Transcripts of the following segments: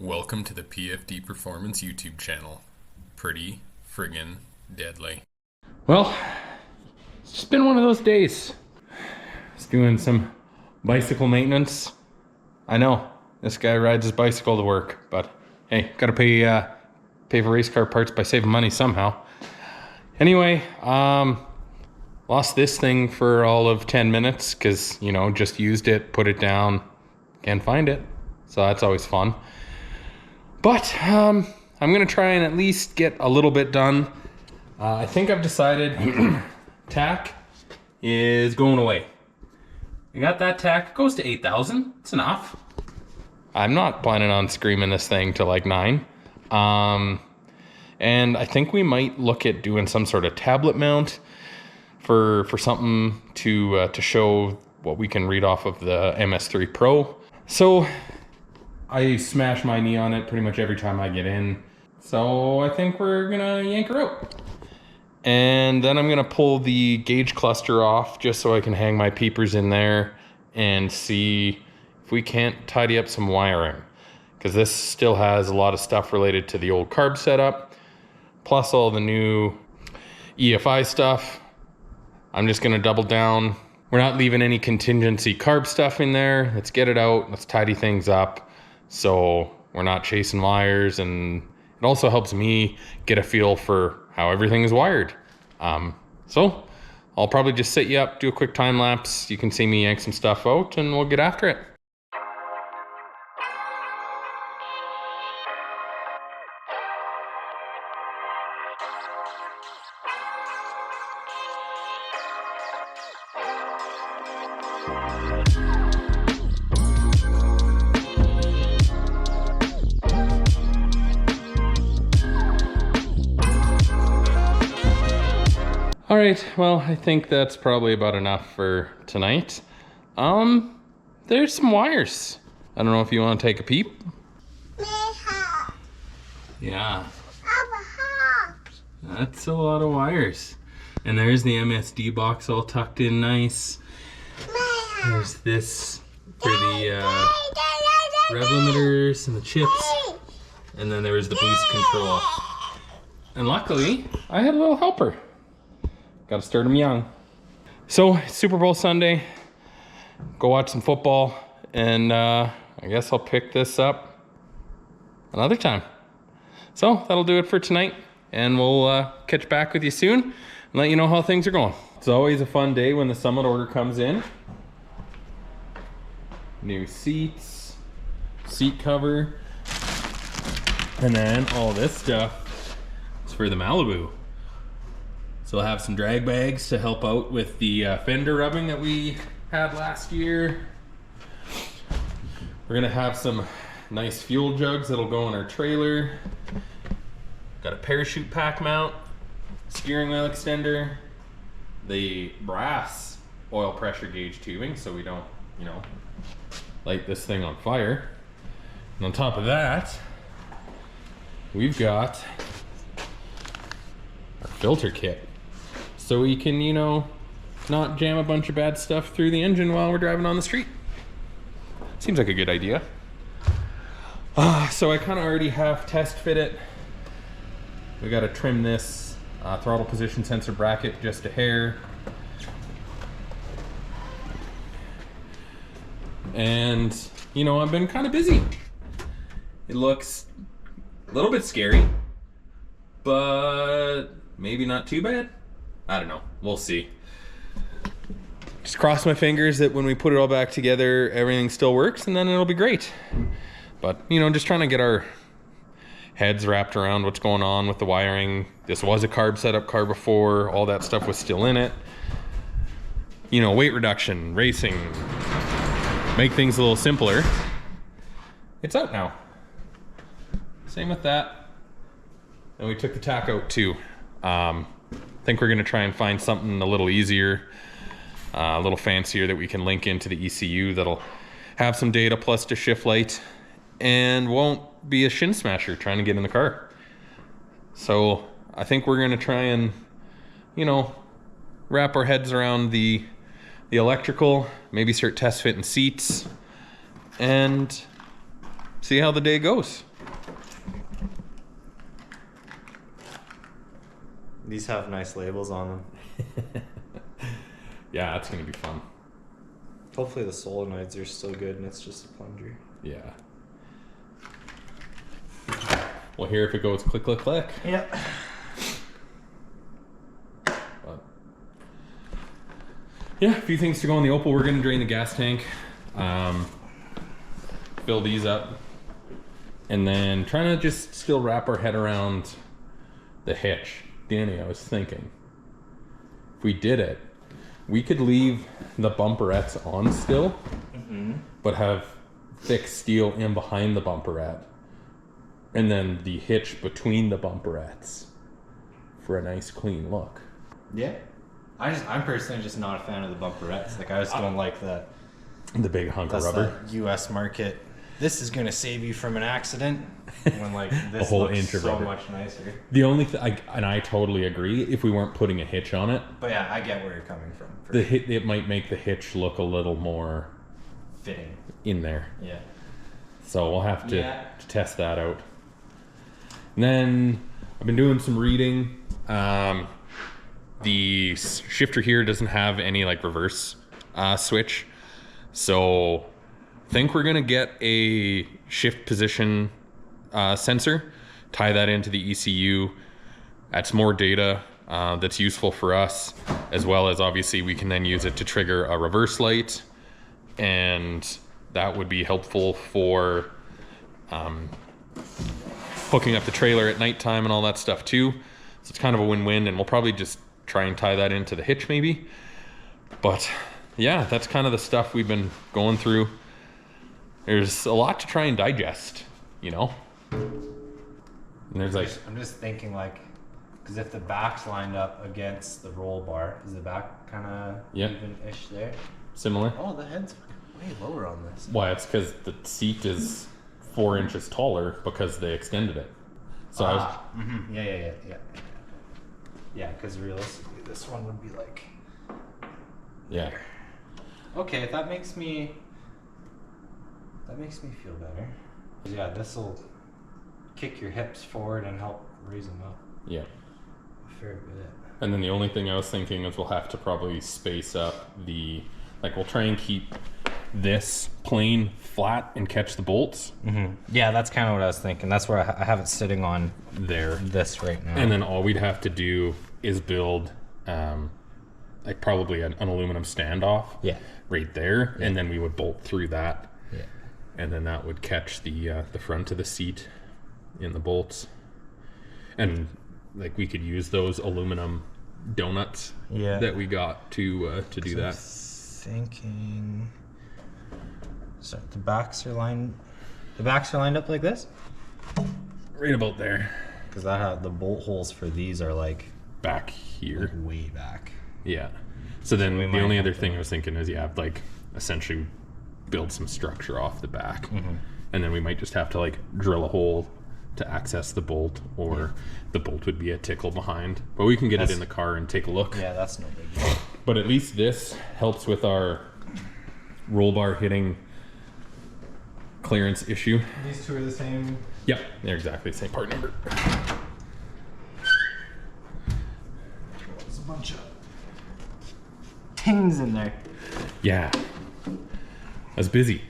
Welcome to the PFD Performance YouTube channel. Pretty friggin' deadly. Well, it's just been one of those days. Just doing some bicycle maintenance. I know, this guy rides his bicycle to work, but hey, gotta pay for race car parts by saving money somehow. Anyway, lost this thing for all of 10 minutes because, you know, just used it, put it down, can't find it. So that's always fun. But I'm gonna try and at least get a little bit done. I think I've decided tack is going away. I got that tack, it goes to 8,000, it's enough. I'm not planning on screaming this thing to like 9. And I think we might look at doing some sort of tablet mount for something to show what we can read off of the MS3 Pro. So I smash my knee on it pretty much every time I get in. So I think we're gonna yank her out. And then I'm gonna pull the gauge cluster off just so I can hang my peepers in there and see if we can't tidy up some wiring. Because this still has a lot of stuff related to the old carb setup, plus all the new EFI stuff. I'm just gonna double down. We're not leaving any contingency carb stuff in there. Let's get it out, let's tidy things up so we're not chasing wires, and it also helps me get a feel for how everything is wired. So I'll probably just set you up, do a quick time lapse. You can see me yank some stuff out and we'll get after it. All right, well, I think that's probably about enough for tonight. There's some wires. I don't know if you want to take a peep. Yeah. That's a lot of wires. And there's the MSD box all tucked in nice. There's this for the rev limiters and the chips. And then there was the boost control. And luckily, I had a little helper. Got to start them young. So, Super Bowl Sunday. Go watch some football. And I guess I'll pick this up another time. So, that'll do it for tonight. And we'll catch back with you soon and let you know how things are going. It's always a fun day when the Summit order comes in. New seats, seat cover, and then all this stuff is for the Malibu. So I'll have some drag bags to help out with the fender rubbing that we had last year. We're gonna have some nice fuel jugs that'll go in our trailer. Got a parachute pack mount, steering wheel extender, the brass oil pressure gauge tubing so we don't, you know, light this thing on fire. And on top of that, we've got our filter kit. So we can, you know, not jam a bunch of bad stuff through the engine while we're driving on the street. Seems like a good idea. So I kind of already have test fit it. We got to trim this throttle position sensor bracket just a hair. And, you know, I've been kind of busy. It looks a little bit scary, but maybe not too bad. I don't know, we'll see. Just cross my fingers that when we put it all back together, everything still works and then it'll be great. But, you know, just trying to get our heads wrapped around what's going on with the wiring. This was a carb setup car before, all that stuff was still in it. You know, weight reduction, racing, make things a little simpler. It's out now. Same with that. And we took the tack out too. I think we're gonna try and find something a little easier, a little fancier that we can link into the ECU that'll have some data plus to shift light and won't be a shin smasher trying to get in the car. So I think we're gonna try and, you know, wrap our heads around the electrical, maybe start test fitting seats and see how the day goes. These have nice labels on them. Yeah, that's gonna be fun. Hopefully the solenoids are still good and it's just a plunger. Yeah. We'll hear if it goes click, click, click. Yeah. But yeah, a few things to go on the Opel. We're gonna drain the gas tank, fill these up, and then trying to just still wrap our head around the hitch. Danny, I was thinking, if we did it, we could leave the bumperettes on still, but have thick steel in behind the bumperette, and then the hitch between the bumperettes for a nice clean look. Yeah. I'm personally just not a fan of the bumperettes. Like I just don't like that. The big hunk of rubber. That U.S. market. This is gonna save you from an accident. When like this a whole looks inch of so rubber. much nicer. The only thing, and I totally agree, if we weren't putting a hitch on it, But yeah, I get where you're coming from. it might make the hitch look a little more Fitting. in there. Yeah. So we'll have to test that out. And then I've been doing some reading. The shifter here doesn't have any like reverse switch, so I think we're gonna get a shift position sensor, tie that into the ECU. That's more data that's useful for us, as well as obviously we can then use it to trigger a reverse light, and that would be helpful for hooking up the trailer at nighttime and all that stuff too. So it's kind of a win-win, and we'll probably just try and tie that into the hitch maybe. But yeah, that's kind of the stuff we've been going through. There's a lot to try and digest, you know? And there's like... I'm just thinking like, because if the back's lined up against the roll bar, is the back kind of even-ish there? Similar. Oh, the head's way lower on this. Why? It's because the seat is 4 inches taller because they extended it. So I was... Yeah, because realistically, this one would be like... Yeah. There. Okay, that makes me feel better. Yeah, this will kick your hips forward and help raise them up. Yeah. A fair bit. And then the only thing I was thinking is we'll have to probably space up the... Like, we'll try and keep this plane flat and catch the bolts. Yeah, that's kind of what I was thinking. That's where I have it sitting on there. This right now. And then all we'd have to do is build like probably an aluminum standoff right there, and then we would bolt through that, and then that would catch the front of the seat in the bolts, and like we could use those aluminum donuts that we got to do that. Thinking, so the backs are lined up like this, right about there, because the bolt holes for these are like back here, like way back. Yeah. So then the only other thing I was thinking is like essentially build some structure off the back, and then we might just have to like drill a hole to access the bolt, or the bolt would be a tickle behind, but we can get it in the car and take a look. Yeah, that's no big deal. But at least this helps with our roll bar hitting clearance issue. These two are the same? Yep, they're exactly the same part number. There's a bunch of things in there. Yeah. I was busy.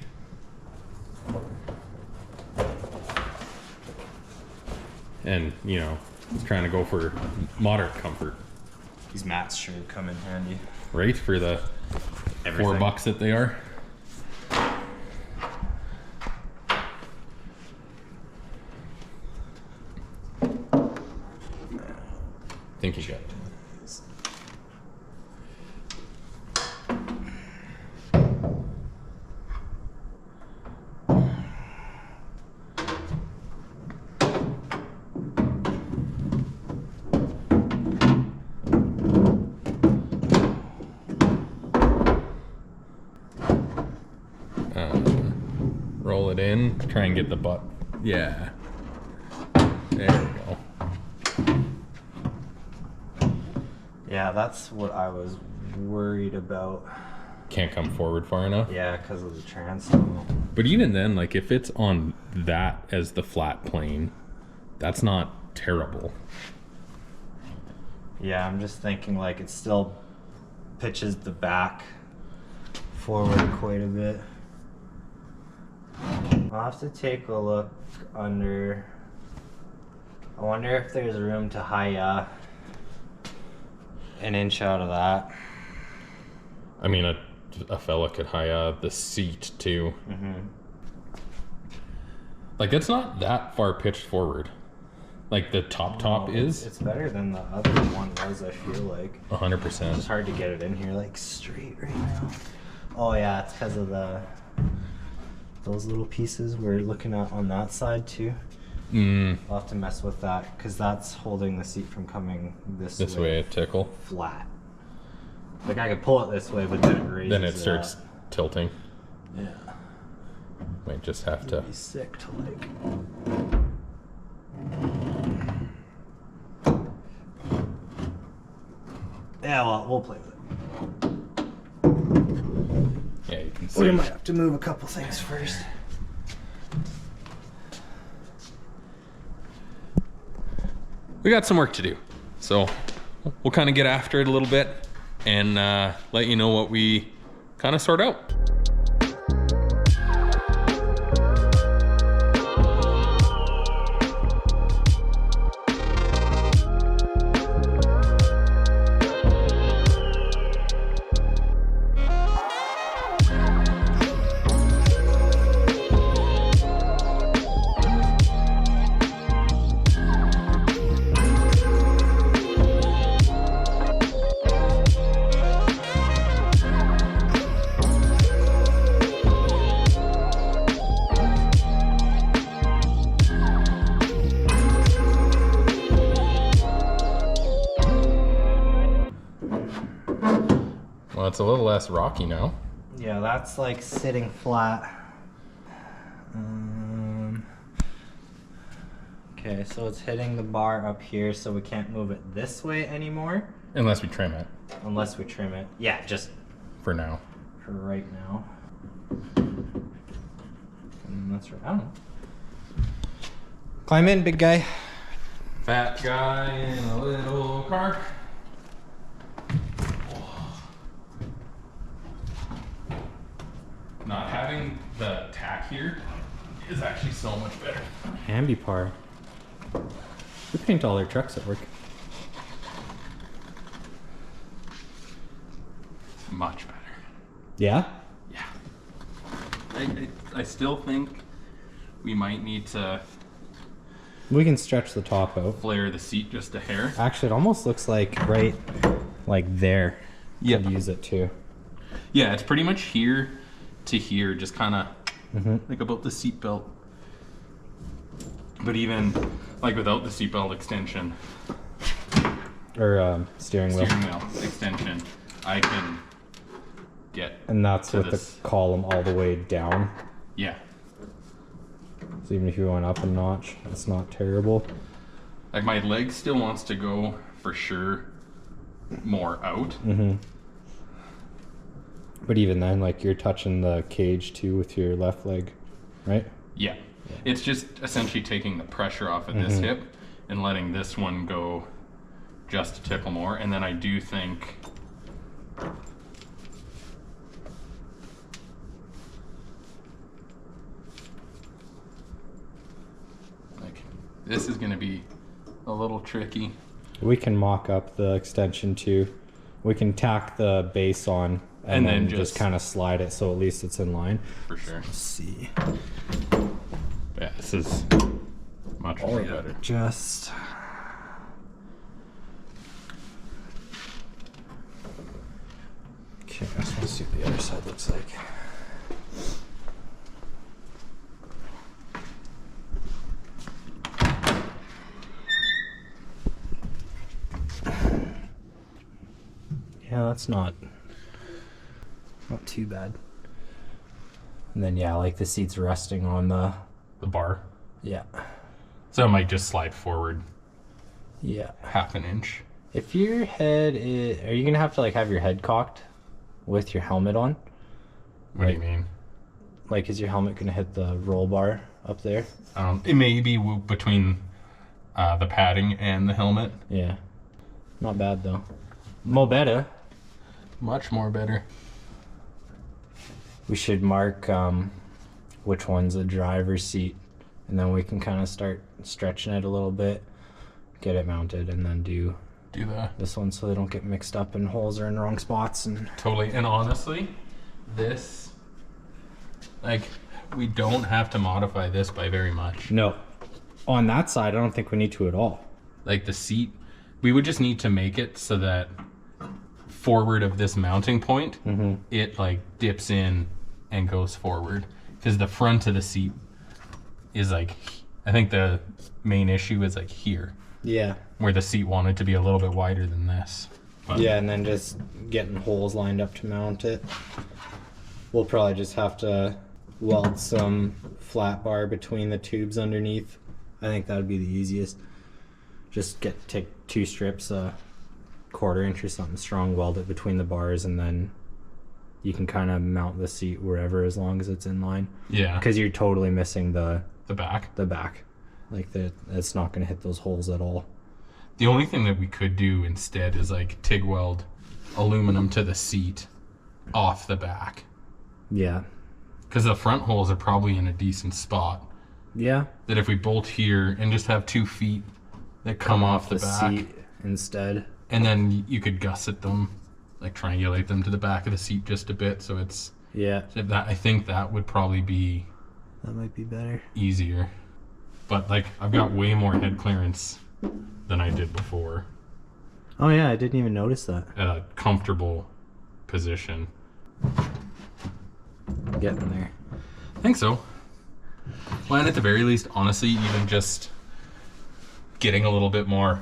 And, you know, just trying to go for moderate comfort. These mats sure come in handy. Right? For the $4 that they are. I think you got it. Roll it in, try and get the butt. Yeah. There we go. Yeah, that's what I was worried about. Can't come forward far enough. Yeah, because of the transom. But even then, like if it's on that as the flat plane, that's not terrible. Yeah, I'm just thinking like it still pitches the back forward quite a bit. I'll have to take a look under. I wonder if there's room to high an inch out of that. I mean, a fella could high the seat too. Like, it's not that far pitched forward. Like, the top is. It's better than the other one was, I feel like. 100%. It's hard to get it in here, like, straight right now. Oh, yeah, it's because of those little pieces we're looking at on that side, too. I'll have to mess with that, because that's holding the seat from coming this way. This way, a tickle. Flat. Like, I could pull it this way, but then it raises. Then it starts tilting. Yeah. Might just have to. It'd be sick to, like... Yeah, well, we'll play with it. Yeah, you can see. We might have to move a couple things first. We got some work to do, so we'll kind of get after it a little bit and let you know what we kind of sort out. Well, it's a little less rocky now. Yeah, that's like sitting flat. Okay, so it's hitting the bar up here, so we can't move it this way anymore. Unless we trim it. Unless we trim it. Yeah, just for now. For right now. And that's right. I don't know. Climb in, big guy. Fat guy in a little car. Not having the tack here is actually so much better. Ambipar. We paint all their trucks at work. Much better. Yeah? Yeah. I still think we might need to... We can stretch the top out. Flare the seat just a hair. Actually, it almost looks like right like there. Yeah. Could use it too. Yeah, it's pretty much here to here, just kind of like about the seat belt. But even like without the seat belt extension or steering wheel extension, I can get. And that's with this. the column all the way down. Yeah. So even if you went up a notch, it's not terrible. Like my leg still wants to go for sure more out. But even then, like you're touching the cage too with your left leg, right? Yeah. It's just essentially taking the pressure off of this hip and letting this one go just a tickle more. And then I do think like this is going to be a little tricky. We can mock up the extension too. We can tack the base on and then just kind of slide it so at least it's in line. For sure. Let's see. Yeah, this is much better. Just okay, I just want to see what the other side looks like. Yeah, that's not too bad. And then yeah, like the seat's resting on the bar. Yeah. So it might just slide forward. Yeah. Half an inch. If your head is, are you gonna have to like have your head cocked with your helmet on? What do you mean? Like, is your helmet gonna hit the roll bar up there? It may be between the padding and the helmet. Yeah. Not bad though. Mo better. Much more better. We should mark which one's the driver's seat, and then we can kind of start stretching it a little bit, get it mounted, and then do this one so they don't get mixed up and holes are in the wrong spots. And totally. And honestly, this, like, we don't have to modify this by very much. No. On that side, I don't think we need to at all. Like the seat, we would just need to make it so that forward of this mounting point, it like dips in and goes forward. Because the front of the seat is like, I think the main issue is like here. Yeah. Where the seat wanted to be a little bit wider than this. But yeah, and then just getting holes lined up to mount it. We'll probably just have to weld some flat bar between the tubes underneath. I think that would be the easiest. Just take 2 strips, 1/4 inch or something strong, weld it between the bars, and then you can kind of mount the seat wherever as long as it's in line. Yeah. Because you're totally missing the back. The back. Like it's not going to hit those holes at all. The only thing that we could do instead is like TIG weld aluminum to the seat off the back. Yeah. Because the front holes are probably in a decent spot. Yeah. That if we bolt here and just have 2 feet that come off the back seat instead. And then you could gusset them, like triangulate them to the back of the seat just a bit, so it's I think that would probably be that might be better. Easier. But like I've got way more head clearance than I did before. Oh yeah, I didn't even notice that. At a comfortable position. Getting there. I think so. Well, and at the very least, honestly, even just getting a little bit more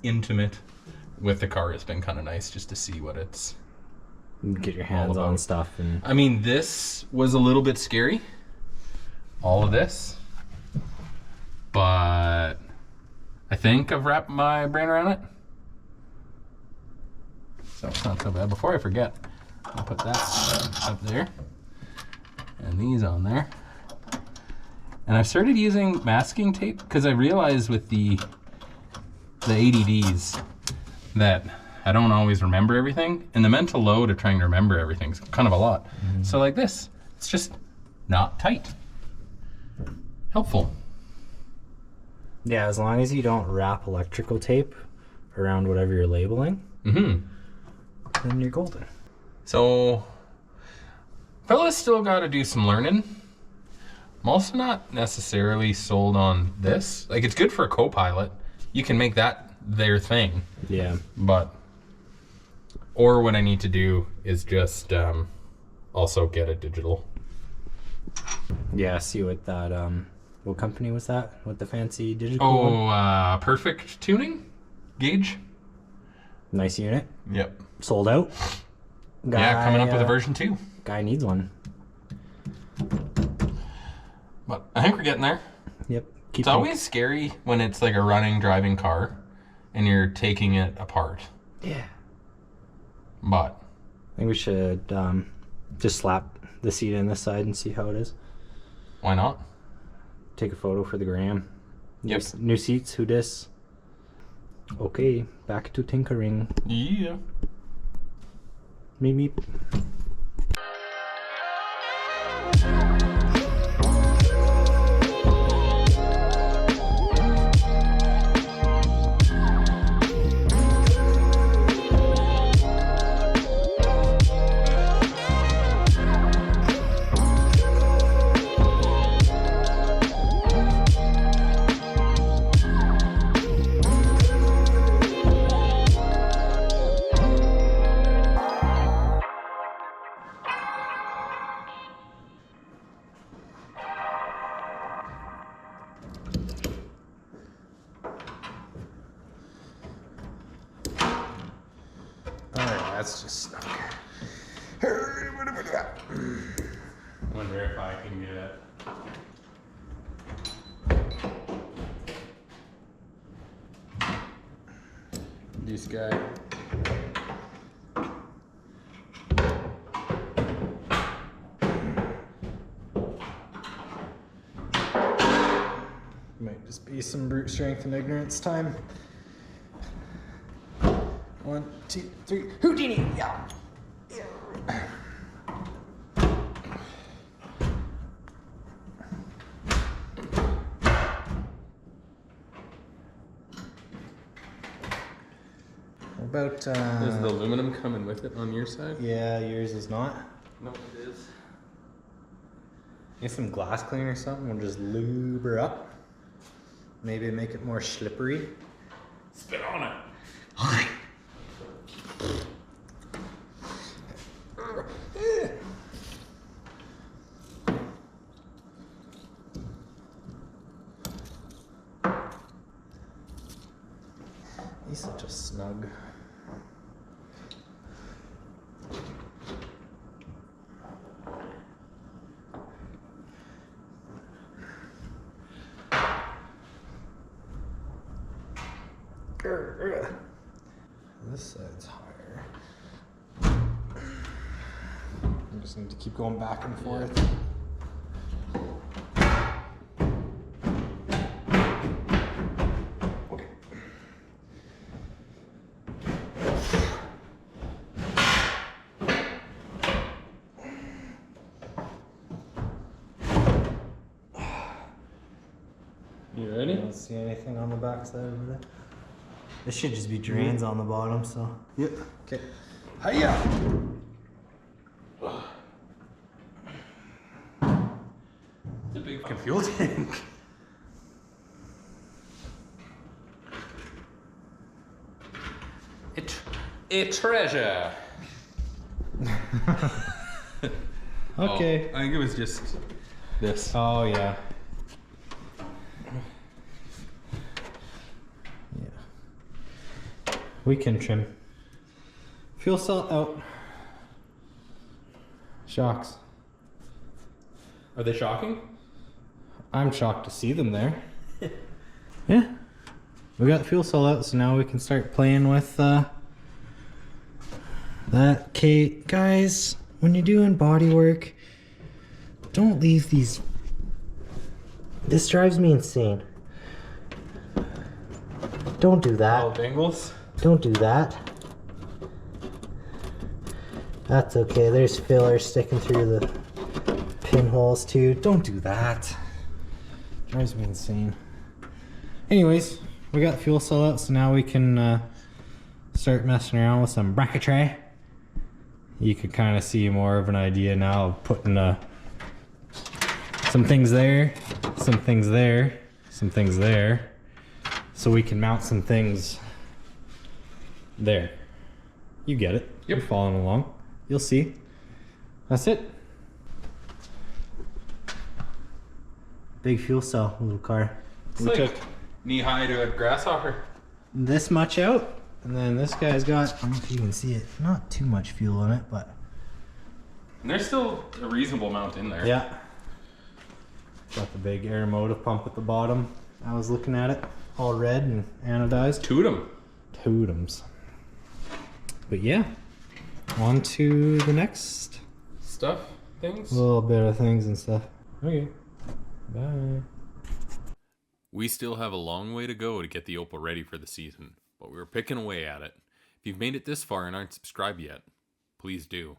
intimate with the car has been kind of nice, just to see what it's get your hands on stuff. And I mean, this was a little bit scary, all of this, but I think I've wrapped my brain around it, so it's not so bad. Before I forget, I'll put that up there and these on there. And I've started using masking tape because I realized with the ADDs that I don't always remember everything, and the mental load of trying to remember everything is kind of a lot. So like this, it's just not tight. Helpful. Yeah, as long as you don't wrap electrical tape around whatever you're labeling, then you're golden. So, fellas still got to do some learning. I'm also not necessarily sold on this. Like, it's good for a co-pilot. You can make that their thing. Yeah. But, or what I need to do is just also get a digital. Yeah, see what that, what company was that? With the fancy digital one? Perfect Tuning? Gauge? Nice unit. Yep. Sold out. Yeah, coming up with a version 2. Guy needs one. But I think we're getting there. Yep. It's always scary when it's like a running, driving car and you're taking it apart. Yeah. But I think we should just slap the seat in this side and see how it is. Why not? Take a photo for the gram. Yep. New seats, who dis? Okay, back to tinkering. Yeah. Meep meep. That's just stuck. I wonder if I can get this guy. Might just be some brute strength and ignorance time. 1, 2, 3. Houdini! Yeah! About Is the aluminum coming with it on your side? yeah, yours is not. No, it is. Get some glass cleaner or something. We'll just lube her up. Maybe make it more slippery. Spit on it. He's such a snug. This side's higher. I just need to keep going back and forth. Okay. You ready? I don't see anything on the back side of it. This should just be drains on the bottom, so. Yep. Okay. Hiya! It's a big fucking fuel tank. A treasure. Okay. Oh, I think it was just this. Oh yeah. We can trim. Fuel cell out. Shocks. Are they shocking? I'm shocked to see them there. Yeah. We got the fuel cell out, so now we can start playing with that. Okay, guys, when you're doing body work, don't leave these. This drives me insane. Don't do that. All dangles. Don't do that. That's okay. There's filler sticking through the pinholes too. Don't do that. Drives me insane. Anyways, we got the fuel cell out, so now we can start messing around with some bracketry. You can kind of see more of an idea now of putting some things there, some things there, some things there, so we can mount some things there. You get it. Yep. You're following along. You'll see. That's it. Big fuel cell, little car. It's like knee high to a grasshopper. This much out, and then this guy's got, I don't know if you can see it, not too much fuel in it, but. And there's still a reasonable amount in there. Yeah. Got the big air motive pump at the bottom. I was looking at it, all red and anodized. Toot 'em. Totems. But yeah, on to the next Stuff, things. little bit of things and stuff. Okay, bye. We still have a long way to go to get the Opel ready for the season, but we're picking away at it. If you've made it this far and aren't subscribed yet, please do.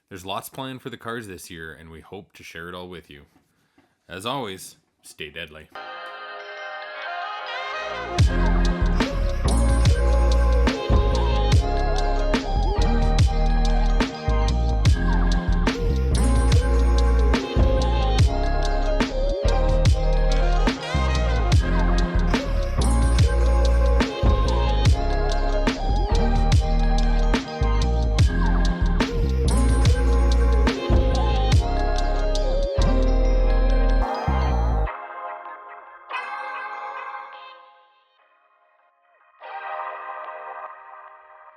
There's lots planned for the cars this year, and we hope to share it all with you. As always, stay deadly.